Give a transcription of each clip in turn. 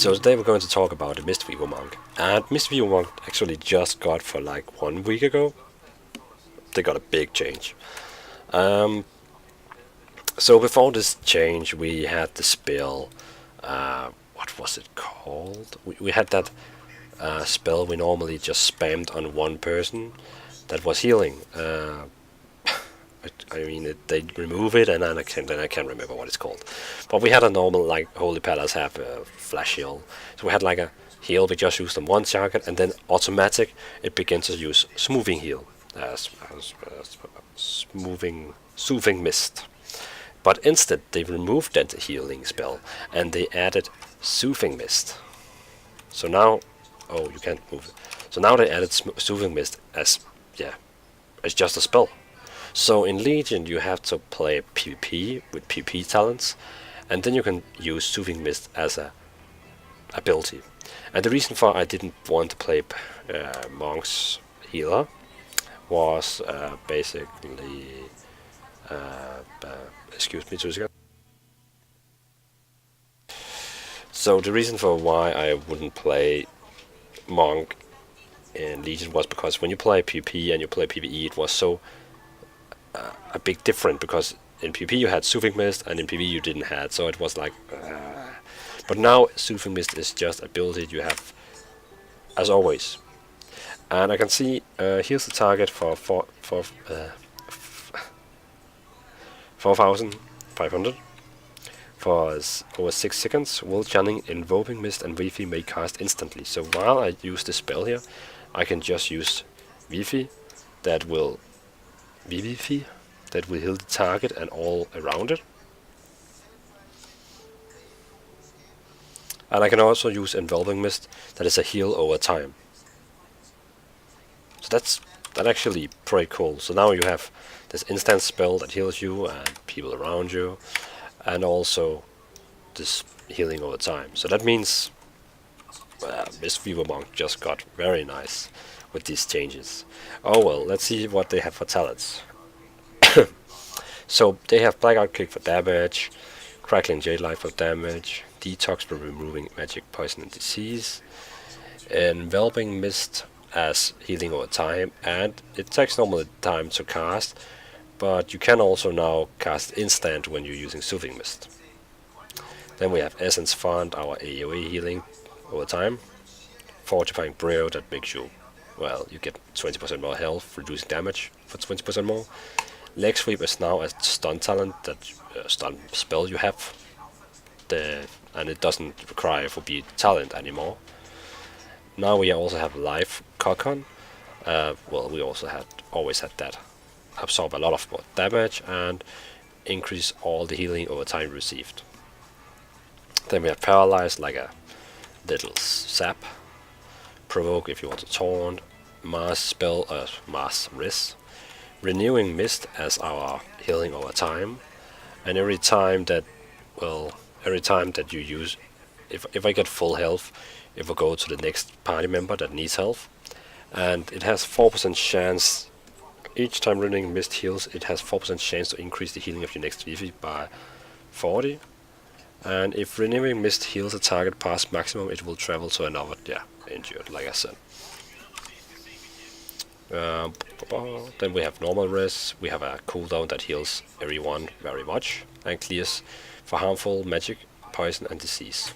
So today we're going to talk about the Mistweaver monk. And Mistweaver monk actually just got for like 1 week ago. They got a big change. So before this change we had the spell, what was it called? We had that spell we normally just spammed on one person that was healing. They remove it, and then I can't remember what it's called. But we had a normal, like Holy Palace have a flash heal. So we had like a heal we just used on one target, and then automatic it begins to use smoothing heal, soothing mist. But instead they removed that healing spell and they added soothing mist. So now, oh, you can't move it. So now they added soothing mist as just a spell. So in Legion you have to play PvP with PvP talents, and then you can use Soothing Mist as a ability. And the reason for I didn't want to play Monk's healer was basically, excuse me 2 seconds. So the reason for why I wouldn't play Monk in Legion was because when you play PvP and you play PvE, it was so a big difference, because in PvP you had Soothing Mist and in PvE you didn't have, so it was like but now Soothing Mist is just ability you have as always. And I can see here's the target for 4,500 for over 6 seconds. While channeling Invoking Mist and BfA may cast instantly. So while I use this spell here, I can just use BfA that will heal the target and all around it. And I can also use Enveloping Mist, that is a heal over time. So that's actually pretty cool. So now you have this instant spell that heals you and people around you, and also this healing over time. So that means Mistweaver monk just got very nice with these changes. Oh well, let's see what they have for talents. So they have Blackout Kick for damage, Crackling Jade Light for damage, Detox for removing magic, poison and disease, Enveloping Mist as healing over time, and it takes normal time to cast, but you can also now cast instant when you're using Soothing Mist. Then we have Essence Font, our AoE healing over time, Fortifying Brew that makes you, well, you get 20% more health, reducing damage for 20% more. Leg Sweep is now a stun talent, that stun spell you have, and it doesn't require for be talent anymore. Now we also have Life Cocon. Well, we also always had that. Absorb a lot of more damage and increase all the healing over time received. Then we have Paralyze, like a little sap. Provoke if you want to taunt. Mass spell, Mass Risk. Renewing Mist as our healing over time, and every time that you use, if I get full health, it will go to the next party member that needs health, and it has 4% chance each time Renewing Mist heals. It has 4% chance to increase the healing of your next BfA by 40, and if Renewing Mist heals a target past maximum, it will travel to another injured, like I said. Then we have Normal Res. We have a cooldown that heals everyone very much and clears for harmful magic, poison and disease.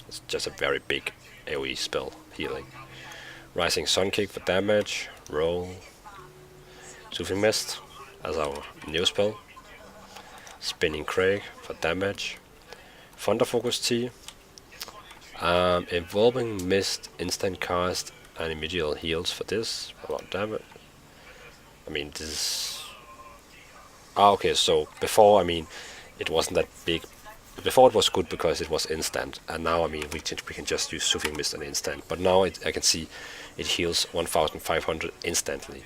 It's just a very big AoE spell healing. Rising Sun Kick for damage, roll. Soothing Mist as our new spell. Spinning Crag for damage. Thunder Focus T. Enveloping Mist instant cast and immediate heals for this, about damage. I mean, this is... okay, so before, it wasn't that big. Before it was good because it was instant, and now, we can just use Soothing Mist and instant. But now I can see it heals 1,500 instantly.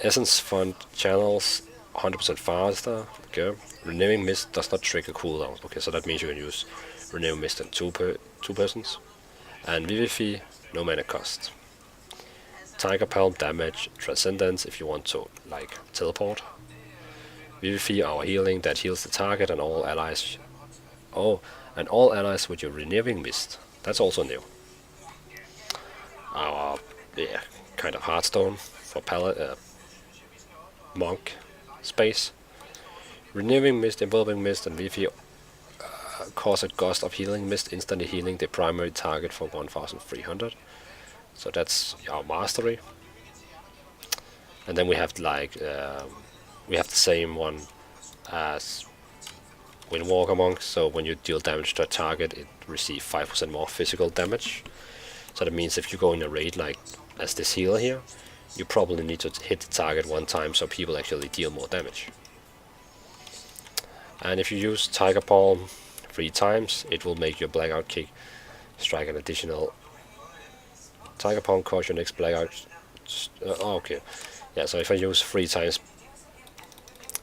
Essence Font channels 100% faster. Okay. Renewing Mist does not trigger cooldown. Okay, so that means you can use Renewing Mist in two persons. And BfA, no mana cost. Tiger Palm damage, Transcendence if you want to, like, teleport. BfA, our healing that heals the target and all allies. Oh, And all allies with your Renewing Mist. That's also new. Our, yeah, kind of Hearthstone for monk space. Renewing Mist, Enveloping Mist, and BfA cause a gust of healing mist, instantly healing the primary target for 1300. So that's our mastery. And then we have we have the same one as Windwalker Monk. So when you deal damage to a target, it receives 5% more physical damage. So that means if you go in a raid like as this healer here, you probably need to hit the target one time so people actually deal more damage. And if you use Tiger Palm 3 times, it will make your Blackout Kick strike an additional. Tiger Palm cause your next Blackout. Okay. Yeah, so if I use 3 times.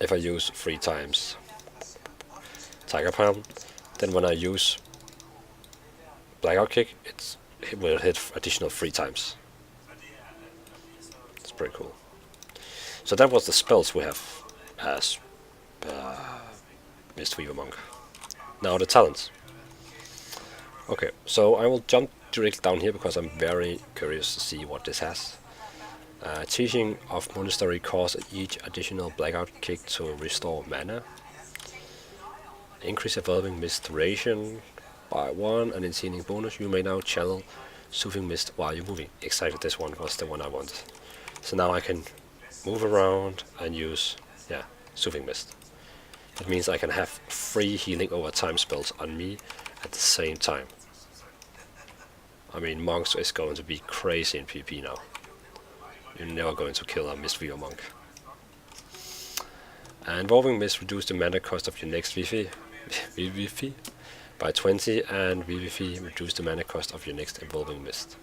If I use 3 times Tiger Palm, then when I use Blackout Kick, it will hit additional 3 times. It's pretty cool. So that was the spells we have as Mistweaver Monk. Now the talents. Okay, so I will jump directly down here because I'm very curious to see what this has. Teaching of Monastery cause each additional Blackout Kick to restore mana. Increase Evolving Mist duration by 1, and in healing bonus you may now channel Soothing Mist while you're moving. Exactly, this one was the one I wanted. So now I can move around and use, Soothing Mist. It means I can have 3 healing over time spells on me at the same time. I mean, monks is going to be crazy in PvP now. You're never going to kill a Mistweaver Monk. And Evolving Mist reduce the mana cost of your next BfA by 20, and BfA reduce the mana cost of your next Evolving Mist.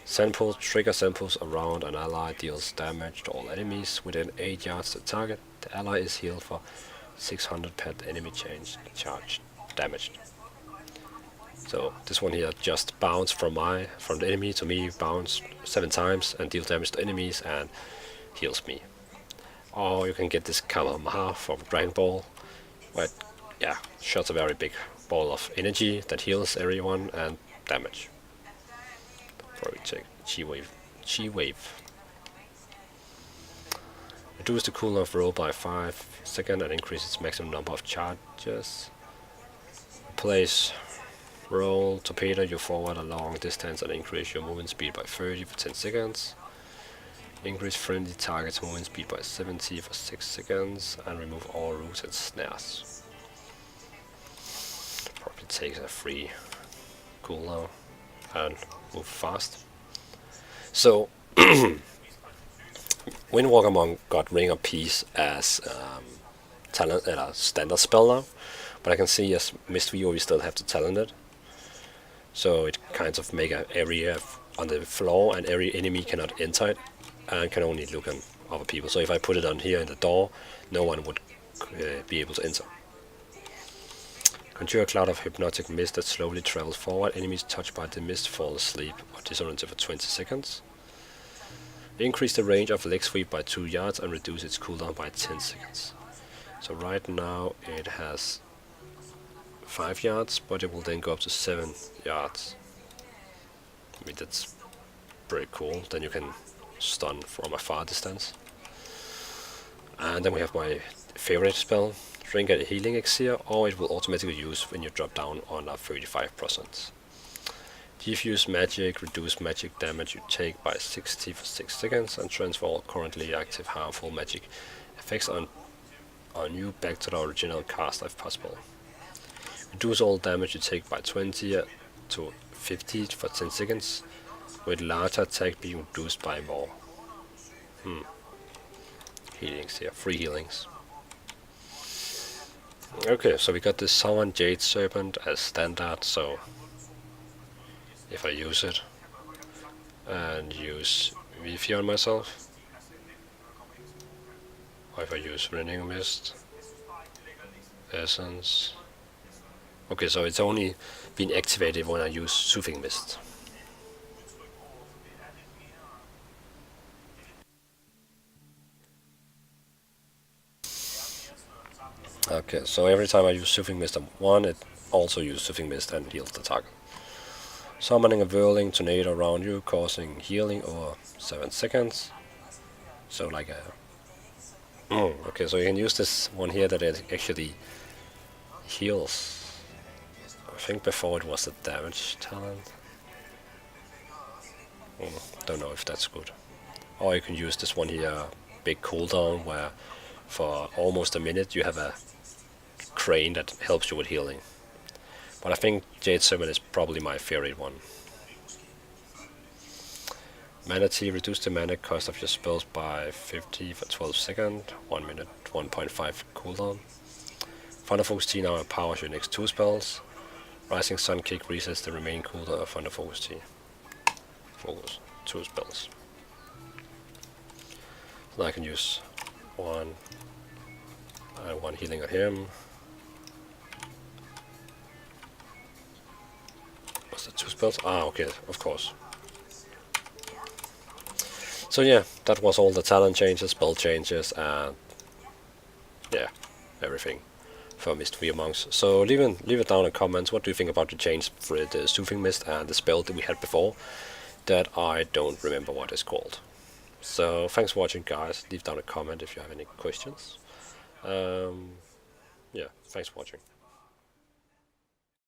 Sample trigger samples around an ally, deals damage to all enemies within 8 yards to the target. The ally is healed for 600 per enemy charge damaged. So this one here just bounce from the enemy to me, bounce 7 times and deal damage to enemies and heals me. Or you can get this Kamehameha from Dragon Ball, where shots a very big ball of energy that heals everyone and damage. Probably take Chi Wave. Reduce the cooldown of roll by 5 seconds and increase its maximum number of charges. Place roll torpedo you forward a long distance and increase your movement speed by 30 for 10 seconds. Increase friendly target's movement speed by 70 for 6 seconds and remove all roots and snares. Probably takes a free cooldown and move fast. So Windwalker Monk got Ring of Peace as talent a standard spell now, but I can see as Mistweaver we still have to talent it. So it kind of make an area on the floor and every enemy cannot enter it and can only look at other people. So if I put it on here in the door, no one would be able to enter. Conjure a cloud of hypnotic mist that slowly travels forward. Enemies touched by the mist fall asleep or disoriented for 20 seconds. Increase the range of leg sweep by 2 yards and reduce its cooldown by 10 seconds. So right now it has 5 yards, but it will then go up to 7 yards. I mean, that's pretty cool. Then you can stun from a far distance. And then we have my favorite spell, drink a healing elixir, or it will automatically use when you drop down on a 35%. Diffuse magic, reduce magic damage you take by 60 for 6 seconds and transfer all currently active harmful magic effects on you back to the original cast if possible. Reduce all damage you take by 20 to 50 for 10 seconds, with larger attack being reduced by more. Healings here, free healings. Okay, so we got this Summon Jade Serpent as standard, so if I use it and use BfA on myself, or if I use Renewing Mist, Essence. Okay, so it's only been activated when I use Soothing Mist. Okay, so every time I use Soothing Mist on one, it also uses Soothing Mist and heals the target. Summoning a whirling tornado around you, causing healing over 7 seconds. So like a... okay, so you can use this one here that it actually heals. I think before it was the damage talent. Don't know if that's good. Or you can use this one here, big cooldown, where for almost a minute you have a crane that helps you with healing. But I think Jade Summon is probably my favorite one. Mana Tea, reduce the mana cost of your spells by 50 for 12 seconds, 1 minute, 1.5 cooldown. Thunder Focus Tea now empowers your next 2 spells. Rising Sun Kick resets the remaining cooldown of Thunder Focus Tea. Focus, 2 spells. So now I can use one healing on him. Was that 2 spells? Ah, okay, of course. So yeah, that was all the talent changes, spell changes, and yeah, everything for Mistweaver monks. So leave it down in the comments. What do you think about the change for the Soothing Mist and the spell that we had before that I don't remember what it's called? So thanks for watching, guys. Leave down a comment if you have any questions. Yeah, thanks for watching.